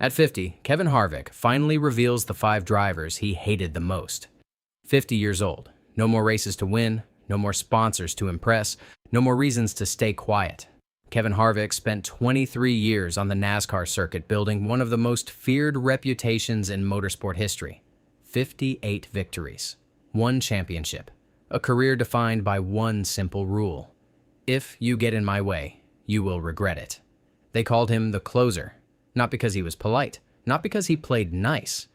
At 50, Kevin Harvick finally reveals the 5 drivers he hated the most. 50 years old, no more races to win, no more sponsors to impress, no more reasons to stay quiet. Kevin Harvick spent 23 years on the NASCAR circuit building one of the most feared reputations in motorsport history. 58 victories, 1 championship, a career defined by one simple rule. If you get in my way, you will regret it. They called him the closer, not because he was polite, not because he played nice,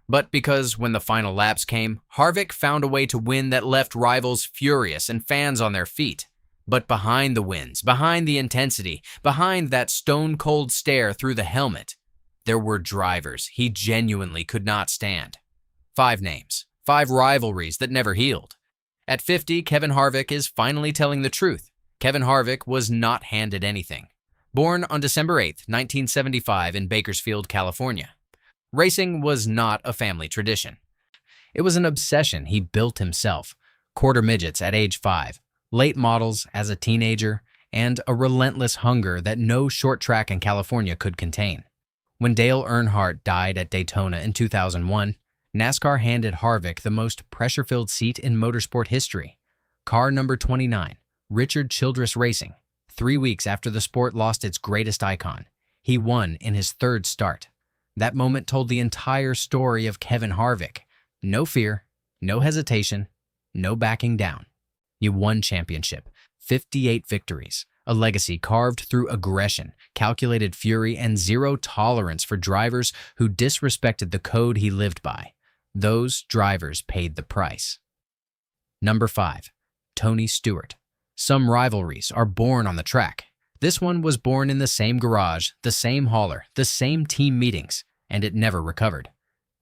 but because when the final laps came, Harvick found a way to win that left rivals furious and fans on their feet. But behind the wins, behind the intensity, behind that stone-cold stare through the helmet, there were drivers he genuinely could not stand. 5 names, 5 rivalries that never healed. At 50, Kevin Harvick is finally telling the truth. Kevin Harvick was not handed anything. Born on December 8, 1975 in Bakersfield, California. Racing was not a family tradition. It was an obsession he built himself. Quarter midgets at age 5, late models as a teenager, and a relentless hunger that no short track in California could contain. When Dale Earnhardt died at Daytona in 2001, NASCAR handed Harvick the most pressure-filled seat in motorsport history. Car number 29, Richard Childress Racing. 3 weeks after the sport lost its greatest icon, he won in his 3rd start. That moment told the entire story of Kevin Harvick. No fear, no hesitation, no backing down. You won championship, 58 victories, a legacy carved through aggression, calculated fury, and zero tolerance for drivers who disrespected the code he lived by. Those drivers paid the price. Number 5, Tony Stewart. Some rivalries are born on the track. This one was born in the same garage, the same hauler, the same team meetings, and it never recovered.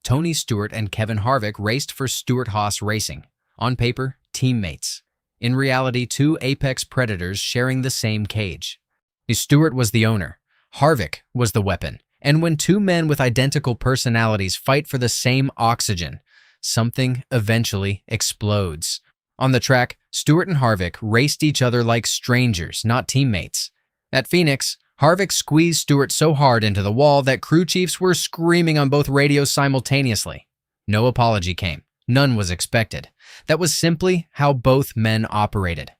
Tony Stewart and Kevin Harvick raced for Stewart-Haas Racing. On paper, teammates. In reality, 2 apex predators sharing the same cage. Stewart was the owner. Harvick was the weapon. And when 2 men with identical personalities fight for the same oxygen, something eventually explodes. On the track, Stewart and Harvick raced each other like strangers, not teammates. At Phoenix, Harvick squeezed Stewart so hard into the wall that crew chiefs were screaming on both radios simultaneously. No apology came. None was expected. That was simply how both men operated.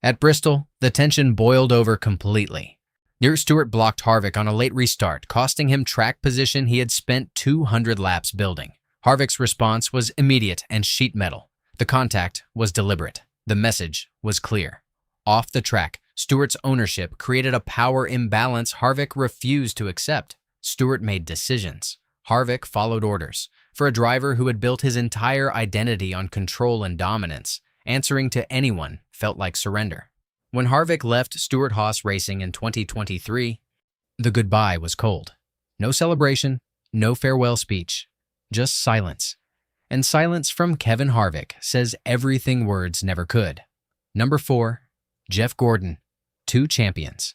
At Bristol, the tension boiled over completely. Stewart blocked Harvick on a late restart, costing him track position he had spent 200 laps building. Harvick's response was immediate and sheet metal. The contact was deliberate. The message was clear. Off the track, Stewart's ownership created a power imbalance Harvick refused to accept. Stewart made decisions. Harvick followed orders. For a driver who had built his entire identity on control and dominance, answering to anyone felt like surrender. When Harvick left Stewart-Haas Racing in 2023, the goodbye was cold. No celebration, no farewell speech, just silence. And silence from Kevin Harvick says everything words never could. Number 4, Jeff Gordon. 2 champions.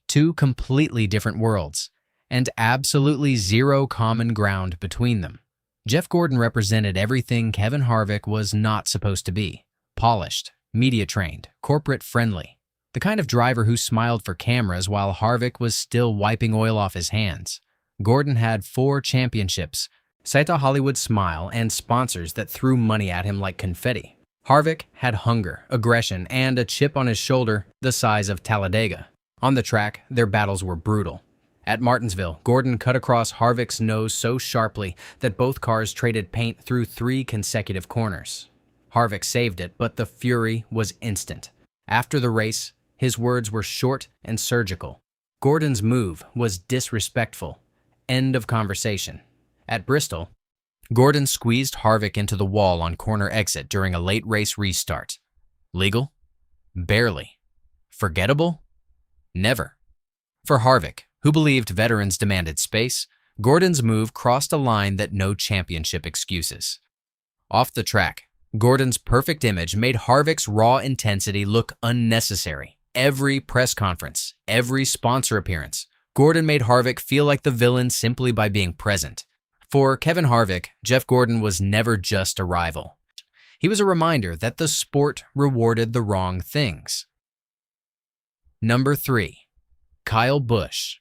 2 completely different worlds, and absolutely zero common ground between them. Jeff Gordon represented everything Kevin Harvick was not supposed to be. Polished, media-trained, corporate-friendly. The kind of driver who smiled for cameras while Harvick was still wiping oil off his hands. Gordon had 4 championships, sight a Hollywood smile, and sponsors that threw money at him like confetti. Harvick had hunger, aggression, and a chip on his shoulder the size of Talladega. On the track, their battles were brutal. At Martinsville, Gordon cut across Harvick's nose so sharply that both cars traded paint through 3 consecutive corners. Harvick saved it, but the fury was instant. After the race, his words were short and surgical. Gordon's move was disrespectful. End of conversation. At Bristol, Gordon squeezed Harvick into the wall on corner exit during a late race restart. Legal? Barely. Forgettable? Never. For Harvick, who believed veterans demanded space, Gordon's move crossed a line that no championship excuses. Off the track, Gordon's perfect image made Harvick's raw intensity look unnecessary. Every press conference, every sponsor appearance, Gordon made Harvick feel like the villain simply by being present. For Kevin Harvick, Jeff Gordon was never just a rival. He was a reminder that the sport rewarded the wrong things. Number 3, Kyle Busch.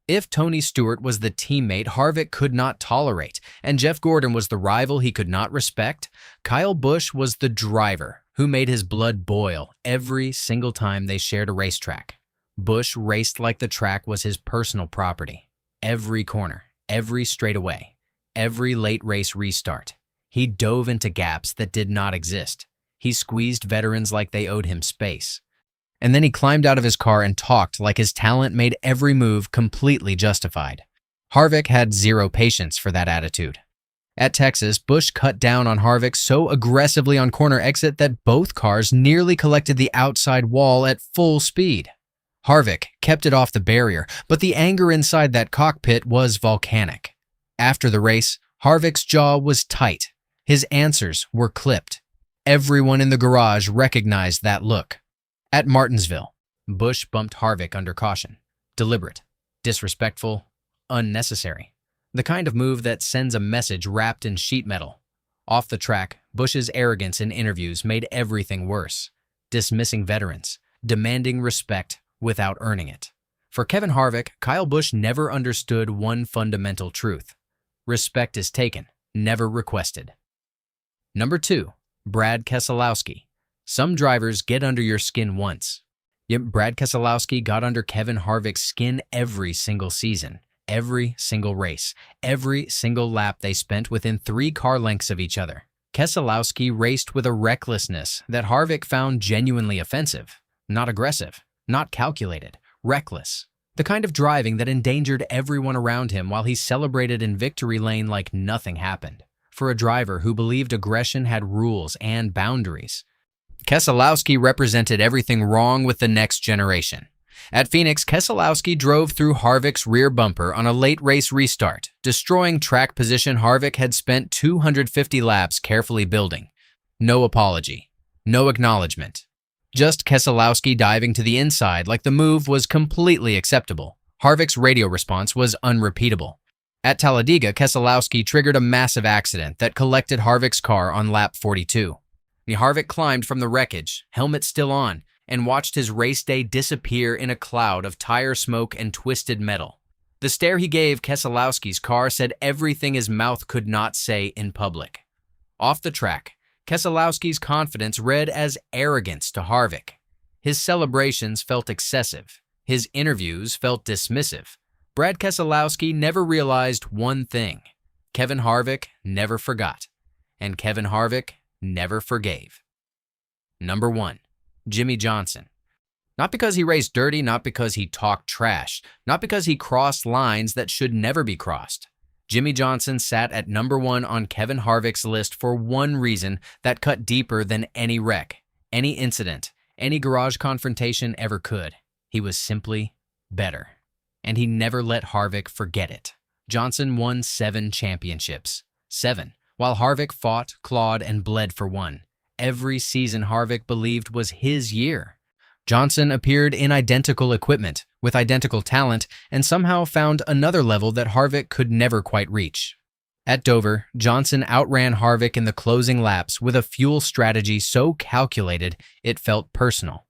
If Tony Stewart was the teammate Harvick could not tolerate, and Jeff Gordon was the rival he could not respect, Kyle Busch was the driver who made his blood boil every single time they shared a racetrack. Busch raced like the track was his personal property. Every corner, every straightaway, every late race restart. He dove into gaps that did not exist. He squeezed veterans like they owed him space. And then he climbed out of his car and talked like his talent made every move completely justified. Harvick had zero patience for that attitude. At Texas, Busch cut down on Harvick so aggressively on corner exit that both cars nearly collected the outside wall at full speed. Harvick kept it off the barrier, but the anger inside that cockpit was volcanic. After the race, Harvick's jaw was tight. His answers were clipped. Everyone in the garage recognized that look. At Martinsville, Busch bumped Harvick under caution. Deliberate, disrespectful, unnecessary. The kind of move that sends a message wrapped in sheet metal. Off the track, Busch's arrogance in interviews made everything worse. Dismissing veterans, demanding respect without earning it. For Kevin Harvick, Kyle Busch never understood one fundamental truth. Respect is taken, never requested. Number 2, Brad Keselowski. Some drivers get under your skin once. Yet Brad Keselowski got under Kevin Harvick's skin every single season, every single race, every single lap they spent within 3 car lengths of each other. Keselowski raced with a recklessness that Harvick found genuinely offensive. Not aggressive, not calculated, reckless. The kind of driving that endangered everyone around him while he celebrated in victory lane like nothing happened. For a driver who believed aggression had rules and boundaries, Keselowski represented everything wrong with the next generation. At Phoenix, Keselowski drove through Harvick's rear bumper on a late race restart, destroying track position Harvick had spent 250 laps carefully building. No apology, no acknowledgement. Just Keselowski diving to the inside like the move was completely acceptable. Harvick's radio response was unrepeatable. At Talladega, Keselowski triggered a massive accident that collected Harvick's car on lap 42. Harvick climbed from the wreckage, helmet still on, and watched his race day disappear in a cloud of tire smoke and twisted metal. The stare he gave Keselowski's car said everything his mouth could not say in public. Off the track, Keselowski's confidence read as arrogance to Harvick. His celebrations felt excessive. His interviews felt dismissive. Brad Keselowski never realized one thing. Kevin Harvick never forgot. And Kevin Harvick never forgave. Number 1, Jimmie Johnson. Not because he raced dirty, not because he talked trash, not because he crossed lines that should never be crossed. Jimmie Johnson sat at number 1 on Kevin Harvick's list for one reason that cut deeper than any wreck, any incident, any garage confrontation ever could. He was simply better. And he never let Harvick forget it. Johnson won 7 championships. 7. While Harvick fought, clawed, and bled for one. Every season Harvick believed was his year. Johnson appeared in identical equipment, with identical talent, and somehow found another level that Harvick could never quite reach. At Dover, Johnson outran Harvick in the closing laps with a fuel strategy so calculated it felt personal.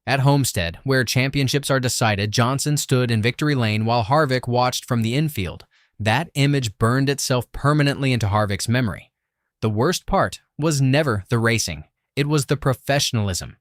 At Homestead, where championships are decided, Johnson stood in victory lane while Harvick watched from the infield. That image burned itself permanently into Harvick's memory. The worst part was never the racing. It was the professionalism.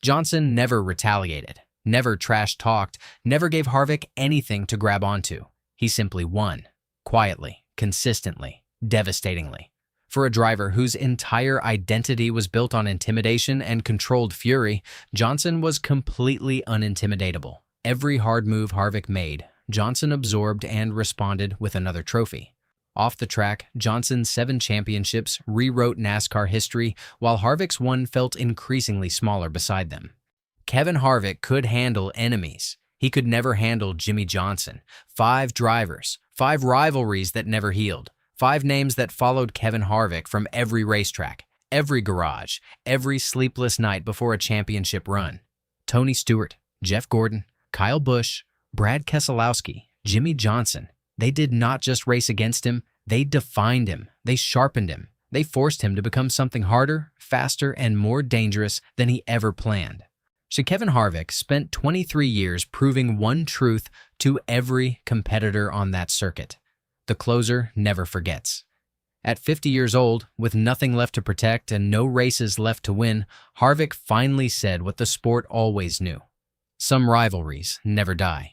Johnson never retaliated, never trash-talked, never gave Harvick anything to grab onto. He simply won. Quietly, consistently, devastatingly. For a driver whose entire identity was built on intimidation and controlled fury, Johnson was completely unintimidatable. Every hard move Harvick made, Johnson absorbed and responded with another trophy. Off the track, Johnson's 7 championships rewrote NASCAR history, while Harvick's one felt increasingly smaller beside them. Kevin Harvick could handle enemies. He could never handle Jimmie Johnson. 5 drivers, 5 rivalries that never healed, 5 names that followed Kevin Harvick from every racetrack, every garage, every sleepless night before a championship run. Tony Stewart, Jeff Gordon, Kyle Busch, Brad Keselowski, Jimmie Johnson. They did not just race against him, they defined him, they sharpened him, they forced him to become something harder, faster, and more dangerous than he ever planned. So Kevin Harvick spent 23 years proving one truth to every competitor on that circuit. The closer never forgets. At 50 years old, with nothing left to protect and no races left to win, Harvick finally said what the sport always knew. Some rivalries never die.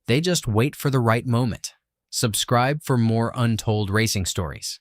They just wait for the right moment. Subscribe for more untold racing stories.